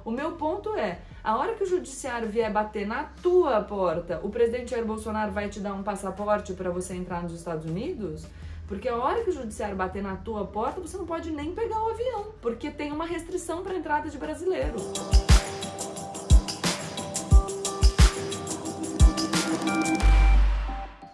O meu ponto é, a hora que o judiciário vier bater na tua porta, o presidente Jair Bolsonaro vai te dar um passaporte para você entrar nos Estados Unidos? Porque a hora que o judiciário bater na tua porta, você não pode nem pegar o avião, porque tem uma restrição para a entrada de brasileiros.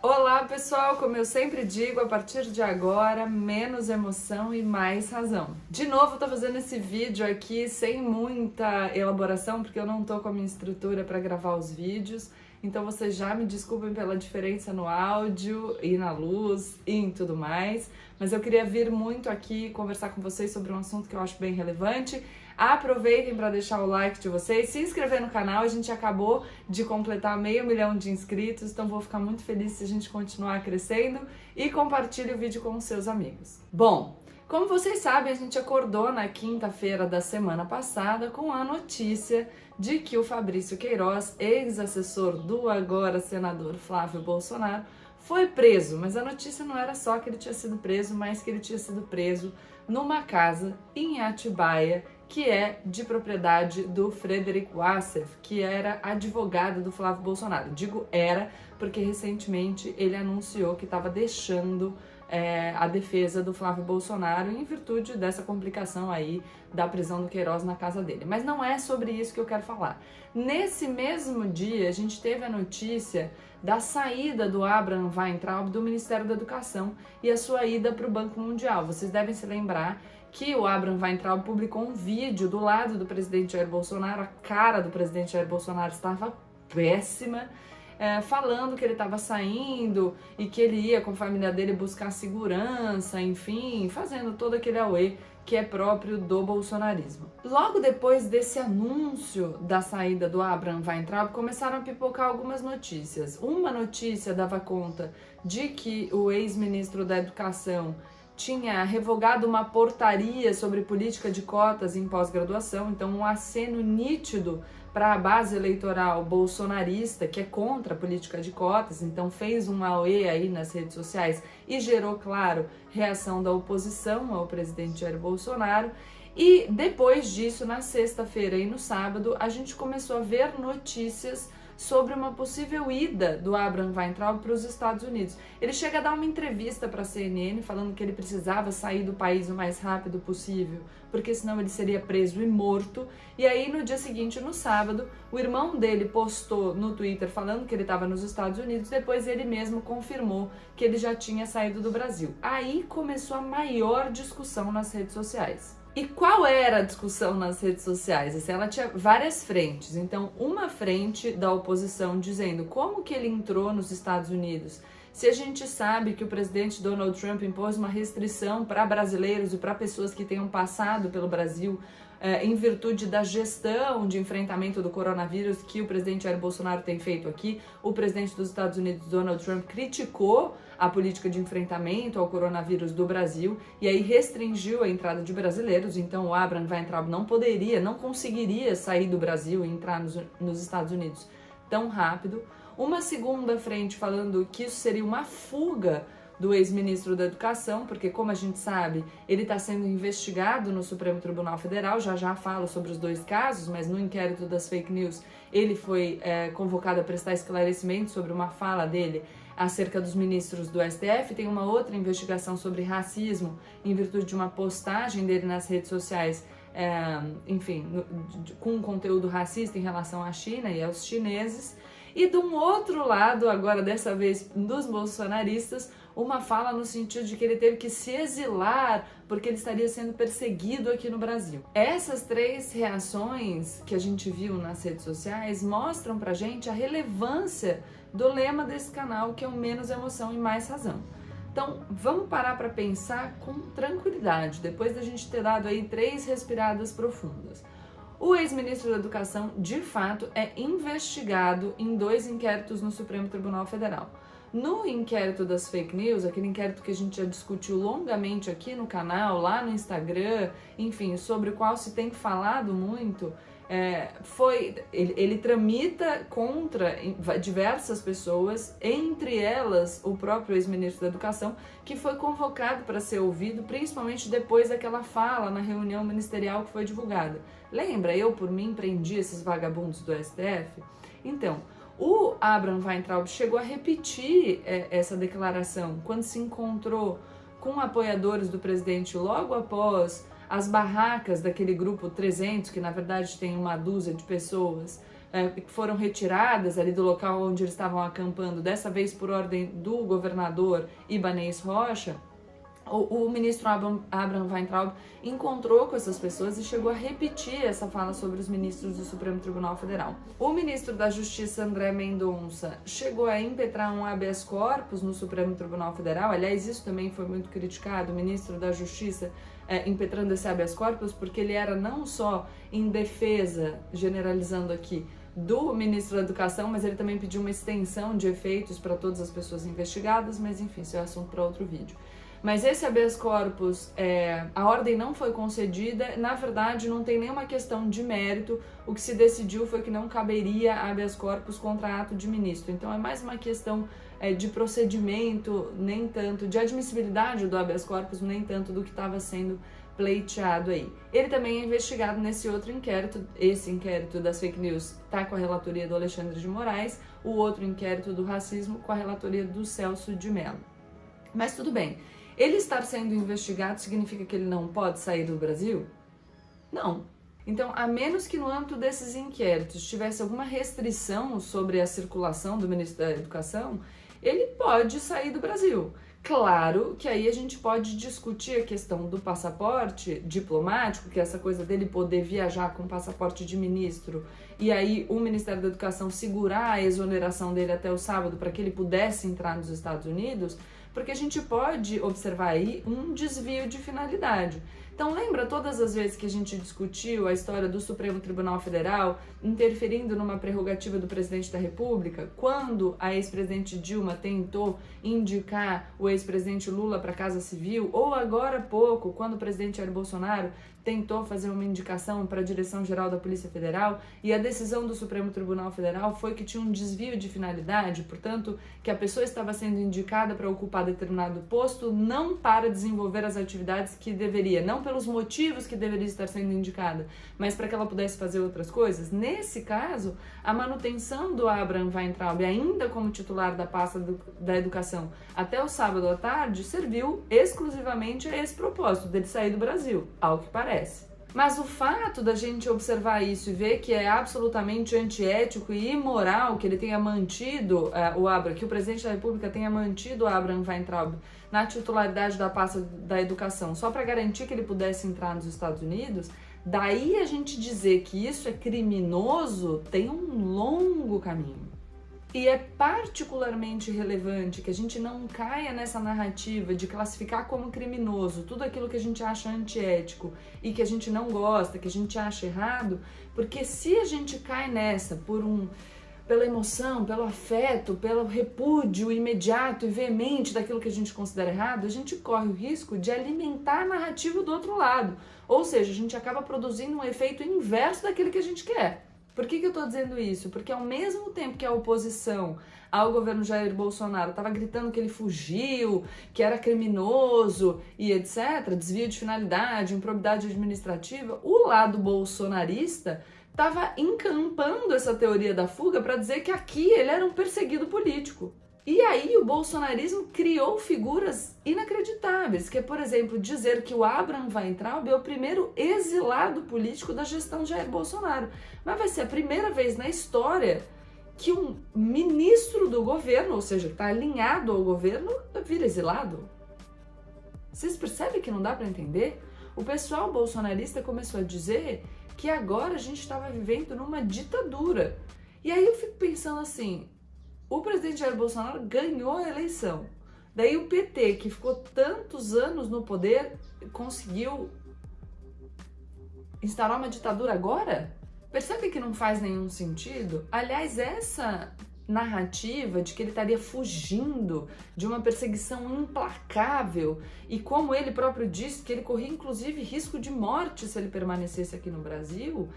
Olá pessoal, como eu sempre digo, a partir de agora, menos emoção e mais razão. De novo, eu tô fazendo esse vídeo aqui sem muita elaboração, porque eu não tô com a minha estrutura para gravar os vídeos, então vocês já me desculpem pela diferença no áudio e na luz e em tudo mais, mas eu queria vir muito aqui conversar com vocês sobre um assunto que eu acho bem relevante. Aproveitem para deixar o like de vocês, se inscrever no canal, a gente acabou de completar 500 mil de inscritos, então vou ficar muito feliz se a gente continuar crescendo e compartilhe o vídeo com os seus amigos. Bom, como vocês sabem, a gente acordou na quinta-feira da semana passada com a notícia de que o Fabrício Queiroz, ex-assessor do agora senador Flávio Bolsonaro, foi preso, mas a notícia não era só que ele tinha sido preso, mas que ele tinha sido preso numa casa em Atibaia, que é de propriedade do Frederic Wassef, que era advogado do Flávio Bolsonaro. Digo era, porque recentemente ele anunciou que estava deixando a defesa do Flávio Bolsonaro em virtude dessa complicação aí da prisão do Queiroz na casa dele. Mas não é sobre isso que eu quero falar. Nesse mesmo dia, a gente teve a notícia da saída do Abraham Weintraub do Ministério da Educação e a sua ida para o Banco Mundial. Vocês devem se lembrar que o Abraham Weintraub publicou um vídeo do lado do presidente Jair Bolsonaro, a cara do presidente Jair Bolsonaro estava péssima, falando que ele estava saindo e que ele ia com a família dele buscar segurança, enfim, fazendo todo aquele auê que é próprio do bolsonarismo. Logo depois desse anúncio da saída do Abraham Weintraub, começaram a pipocar algumas notícias. Uma notícia dava conta de que o ex-ministro da Educação tinha revogado uma portaria sobre política de cotas em pós-graduação, então um aceno nítido para a base eleitoral bolsonarista, que é contra a política de cotas, então fez um auê aí nas redes sociais e gerou, claro, reação da oposição ao presidente Jair Bolsonaro. E depois disso, na sexta-feira e no sábado, a gente começou a ver notícias sobre uma possível ida do Abraham Weintraub para os Estados Unidos. Ele chega a dar uma entrevista para a CNN falando que ele precisava sair do país o mais rápido possível, porque senão ele seria preso e morto. E aí no dia seguinte, no sábado, o irmão dele postou no Twitter falando que ele estava nos Estados Unidos, depois ele mesmo confirmou que ele já tinha saído do Brasil. Aí começou a maior discussão nas redes sociais. E qual era a discussão nas redes sociais? Assim, ela tinha várias frentes. Então, uma frente da oposição dizendo como que ele entrou nos Estados Unidos, se a gente sabe que o presidente Donald Trump impôs uma restrição para brasileiros e para pessoas que tenham passado pelo Brasil em virtude da gestão de enfrentamento do coronavírus que o presidente Jair Bolsonaro tem feito aqui. O presidente dos Estados Unidos, Donald Trump, criticou a política de enfrentamento ao coronavírus do Brasil e aí restringiu a entrada de brasileiros, então o Abraham Weintraub não conseguiria sair do Brasil e entrar nos Estados Unidos tão rápido. Uma segunda frente falando que isso seria uma fuga do ex-ministro da Educação, porque como a gente sabe, ele está sendo investigado no Supremo Tribunal Federal, já falo sobre os dois casos, mas no inquérito das fake news ele foi convocado a prestar esclarecimento sobre uma fala dele acerca dos ministros do STF. Tem uma outra investigação sobre racismo em virtude de uma postagem dele nas redes sociais, enfim, com conteúdo racista em relação à China e aos chineses. E de um outro lado, agora dessa vez dos bolsonaristas, uma fala no sentido de que ele teve que se exilar porque ele estaria sendo perseguido aqui no Brasil. Essas três reações que a gente viu nas redes sociais mostram pra gente a relevância do lema desse canal, que é o menos emoção e mais razão. Então, vamos parar para pensar com tranquilidade, depois da gente ter dado aí 3 respiradas profundas. O ex-ministro da Educação, de fato, é investigado em 2 inquéritos no Supremo Tribunal Federal. No inquérito das fake news, aquele inquérito que a gente já discutiu longamente aqui no canal, lá no Instagram, enfim, sobre o qual se tem falado muito, ele tramita contra diversas pessoas, entre elas o próprio ex-ministro da Educação, que foi convocado para ser ouvido, principalmente depois daquela fala na reunião ministerial que foi divulgada. Lembra, eu por mim prendi esses vagabundos do STF? Então, o Abraham Weintraub chegou a repetir essa declaração quando se encontrou com apoiadores do presidente logo após as barracas daquele grupo 300, que na verdade tem uma dúzia de pessoas, que foram retiradas ali do local onde eles estavam acampando, dessa vez por ordem do governador Ibanez Rocha. O ministro Abraham Weintraub encontrou com essas pessoas e chegou a repetir essa fala sobre os ministros do Supremo Tribunal Federal. O ministro da Justiça, André Mendonça, chegou a impetrar um habeas corpus no Supremo Tribunal Federal. Aliás, isso também foi muito criticado, o ministro da Justiça impetrando esse habeas corpus, porque ele era não só em defesa, generalizando aqui, do ministro da Educação, mas ele também pediu uma extensão de efeitos para todas as pessoas investigadas, mas enfim, isso é assunto para outro vídeo. Mas esse habeas corpus, a ordem não foi concedida, na verdade não tem nenhuma questão de mérito, o que se decidiu foi que não caberia habeas corpus contra ato de ministro, então é mais uma questão de procedimento, nem tanto, de admissibilidade do habeas corpus, nem tanto do que estava sendo pleiteado aí. Ele também é investigado nesse outro inquérito, esse inquérito das fake news está com a relatoria do Alexandre de Moraes, o outro inquérito do racismo com a relatoria do Celso de Mello. Mas tudo bem. Ele estar sendo investigado significa que ele não pode sair do Brasil? Não. Então, a menos que no âmbito desses inquéritos tivesse alguma restrição sobre a circulação do ministro da Educação, ele pode sair do Brasil. Claro que aí a gente pode discutir a questão do passaporte diplomático, que é essa coisa dele poder viajar com passaporte de ministro, e aí o Ministério da Educação segurar a exoneração dele até o sábado para que ele pudesse entrar nos Estados Unidos, porque a gente pode observar aí um desvio de finalidade. Então lembra todas as vezes que a gente discutiu a história do Supremo Tribunal Federal interferindo numa prerrogativa do presidente da República, quando a ex-presidente Dilma tentou indicar o ex-presidente Lula para a Casa Civil, ou agora há pouco, quando o presidente Jair Bolsonaro tentou fazer uma indicação para a Direção-Geral da Polícia Federal, e a decisão do Supremo Tribunal Federal foi que tinha um desvio de finalidade, portanto, que a pessoa estava sendo indicada para ocupar determinado posto, não para desenvolver as atividades que deveria, não pelos motivos que deveria estar sendo indicada, mas para que ela pudesse fazer outras coisas. Nesse caso, a manutenção do Abraham Weintraub, ainda como titular da pasta da educação, até o sábado à tarde, serviu exclusivamente a esse propósito, dele sair do Brasil, ao que parece. Mas o fato da gente observar isso e ver que é absolutamente antiético e imoral que ele tenha mantido que o presidente da República tenha mantido o Abraham Weintraub na titularidade da pasta da educação só para garantir que ele pudesse entrar nos Estados Unidos, daí a gente dizer que isso é criminoso tem um longo caminho. E é particularmente relevante que a gente não caia nessa narrativa de classificar como criminoso tudo aquilo que a gente acha antiético e que a gente não gosta, que a gente acha errado, porque se a gente cai nessa pela emoção, pelo afeto, pelo repúdio imediato e veemente daquilo que a gente considera errado, a gente corre o risco de alimentar a narrativa do outro lado. Ou seja, a gente acaba produzindo um efeito inverso daquilo que a gente quer. Por que eu estou dizendo isso? Porque ao mesmo tempo que a oposição ao governo Jair Bolsonaro estava gritando que ele fugiu, que era criminoso e etc., desvio de finalidade, improbidade administrativa, o lado bolsonarista estava encampando essa teoria da fuga para dizer que aqui ele era um perseguido político. E aí o bolsonarismo criou figuras inacreditáveis, que é, por exemplo, dizer que o Abraham Weintraub é o primeiro exilado político da gestão Jair Bolsonaro. Mas vai ser a primeira vez na história que um ministro do governo, ou seja, que está alinhado ao governo, vira exilado. Vocês percebem que não dá para entender? O pessoal bolsonarista começou a dizer que agora a gente estava vivendo numa ditadura. E aí eu fico pensando assim, o presidente Jair Bolsonaro ganhou a eleição. Daí o PT, que ficou tantos anos no poder, conseguiu instaurar uma ditadura agora? Percebe que não faz nenhum sentido? Aliás, essa narrativa de que ele estaria fugindo de uma perseguição implacável e como ele próprio disse que ele corria inclusive risco de morte se ele permanecesse aqui no Brasil,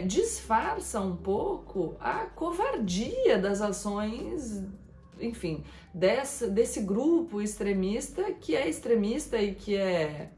disfarça um pouco a covardia das ações, enfim, desse grupo extremista que é extremista e que é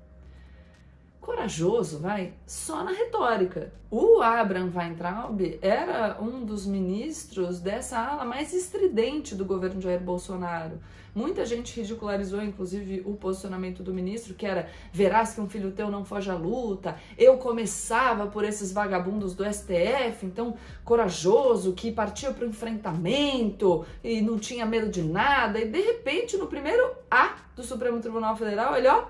corajoso, vai, só na retórica. O Abraham Weintraub era um dos ministros dessa ala mais estridente do governo Jair Bolsonaro. Muita gente ridicularizou, inclusive, o posicionamento do ministro, que era: verás que um filho teu não foge à luta, eu começava por esses vagabundos do STF, então corajoso, que partia para o enfrentamento e não tinha medo de nada, e de repente, no primeiro A do Supremo Tribunal Federal, ele, ó,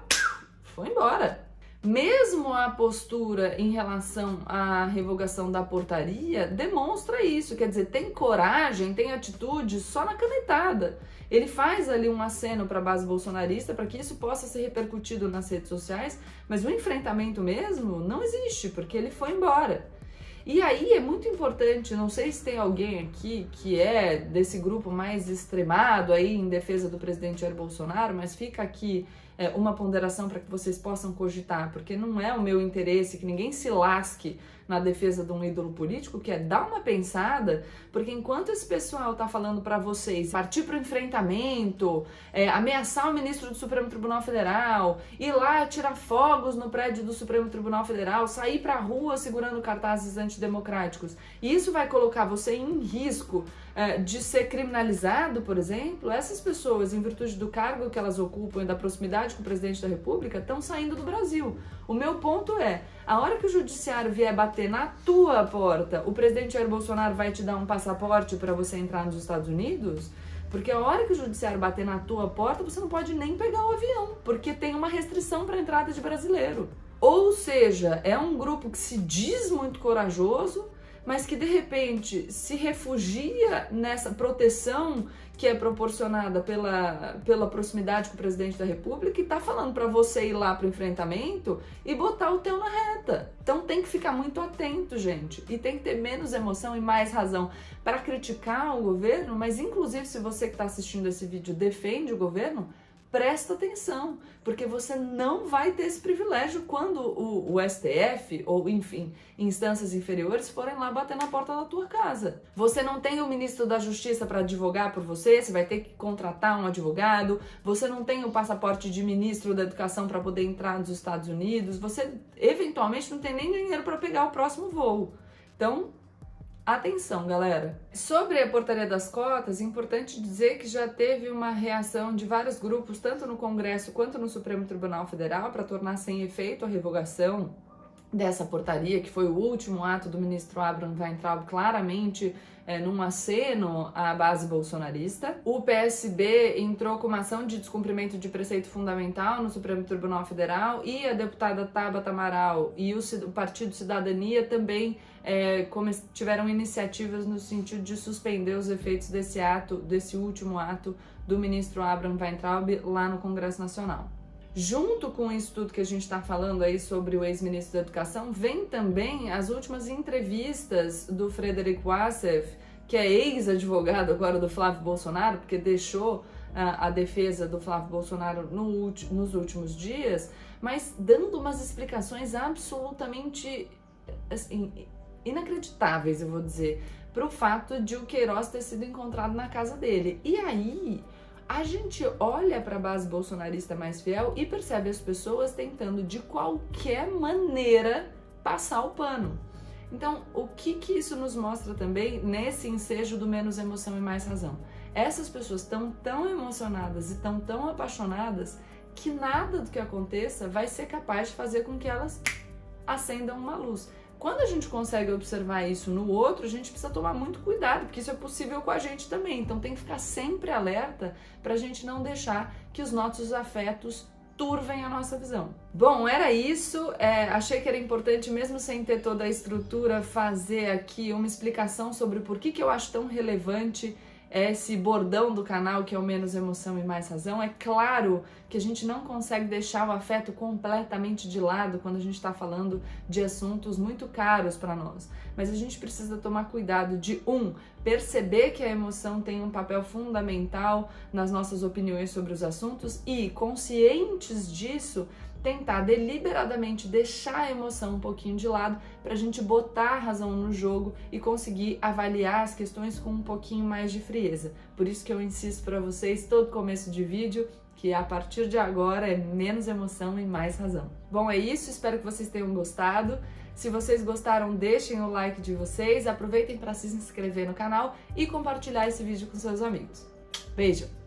foi embora. Mesmo a postura em relação à revogação da portaria demonstra isso, quer dizer, tem coragem, tem atitude só na canetada. Ele faz ali um aceno para a base bolsonarista para que isso possa ser repercutido nas redes sociais, mas o enfrentamento mesmo não existe, porque ele foi embora. E aí é muito importante, não sei se tem alguém aqui que é desse grupo mais extremado aí em defesa do presidente Jair Bolsonaro, mas fica aqui uma ponderação para que vocês possam cogitar, porque não é o meu interesse que ninguém se lasque na defesa de um ídolo político, que é dar uma pensada, porque enquanto esse pessoal tá falando para vocês partir para o enfrentamento, ameaçar o ministro do Supremo Tribunal Federal, ir lá tirar fogos no prédio do Supremo Tribunal Federal, sair para a rua segurando cartazes antidemocráticos, e isso vai colocar você em risco de ser criminalizado, por exemplo, essas pessoas, em virtude do cargo que elas ocupam e da proximidade com o presidente da República, estão saindo do Brasil. O meu ponto é, a hora que o judiciário vier bater na tua porta, o presidente Jair Bolsonaro vai te dar um passaporte para você entrar nos Estados Unidos? Porque a hora que o judiciário bater na tua porta, você não pode nem pegar o avião, porque tem uma restrição para a entrada de brasileiro. Ou seja, é um grupo que se diz muito corajoso, mas que de repente se refugia nessa proteção que é proporcionada pela proximidade com o presidente da República e tá falando para você ir lá pro enfrentamento e botar o teu na reta. Então tem que ficar muito atento, gente, e tem que ter menos emoção e mais razão para criticar o governo, mas inclusive se você que está assistindo esse vídeo defende o governo, presta atenção, porque você não vai ter esse privilégio quando o STF, ou enfim, instâncias inferiores forem lá bater na porta da tua casa. Você não tem o ministro da Justiça para advogar por você, você vai ter que contratar um advogado, você não tem o passaporte de ministro da Educação para poder entrar nos Estados Unidos, você eventualmente não tem nem dinheiro para pegar o próximo voo. Então, atenção, galera. Sobre a portaria das cotas, é importante dizer que já teve uma reação de vários grupos, tanto no Congresso quanto no Supremo Tribunal Federal, para tornar sem efeito a revogação dessa portaria, que foi o último ato do ministro Abraham Weintraub, claramente num aceno à base bolsonarista. O PSB entrou com uma ação de descumprimento de preceito fundamental no Supremo Tribunal Federal e a deputada Tabata Amaral e o Partido Cidadania também tiveram iniciativas no sentido de suspender os efeitos desse último ato do ministro Abraham Weintraub lá no Congresso Nacional. Junto com isso tudo que a gente está falando aí sobre o ex-ministro da Educação, vem também as últimas entrevistas do Frederic Wassef, que é ex-advogado agora do Flávio Bolsonaro, porque deixou a defesa do Flávio Bolsonaro nos últimos dias, mas dando umas explicações absolutamente assim, inacreditáveis, eu vou dizer, para o fato de o Queiroz ter sido encontrado na casa dele. E aí a gente olha para a base bolsonarista mais fiel e percebe as pessoas tentando de qualquer maneira passar o pano. Então, o que isso nos mostra também nesse ensejo do menos emoção e mais razão? Essas pessoas estão tão emocionadas e estão tão apaixonadas que nada do que aconteça vai ser capaz de fazer com que elas acendam uma luz. Quando a gente consegue observar isso no outro, a gente precisa tomar muito cuidado, porque isso é possível com a gente também. Então tem que ficar sempre alerta para a gente não deixar que os nossos afetos turvem a nossa visão. Bom, era isso. Achei que era importante, mesmo sem ter toda a estrutura, fazer aqui uma explicação sobre por que eu acho tão relevante esse bordão do canal, que é o menos emoção e mais razão. É claro que a gente não consegue deixar o afeto completamente de lado quando a gente está falando de assuntos muito caros para nós, mas a gente precisa tomar cuidado de perceber que a emoção tem um papel fundamental nas nossas opiniões sobre os assuntos e, conscientes disso, tentar deliberadamente deixar a emoção um pouquinho de lado para a gente botar a razão no jogo e conseguir avaliar as questões com um pouquinho mais de frieza. Por isso que eu insisto para vocês, todo começo de vídeo, que a partir de agora é menos emoção e mais razão. Bom, é isso, espero que vocês tenham gostado. Se vocês gostaram, deixem o like de vocês, aproveitem para se inscrever no canal e compartilhar esse vídeo com seus amigos. Beijo!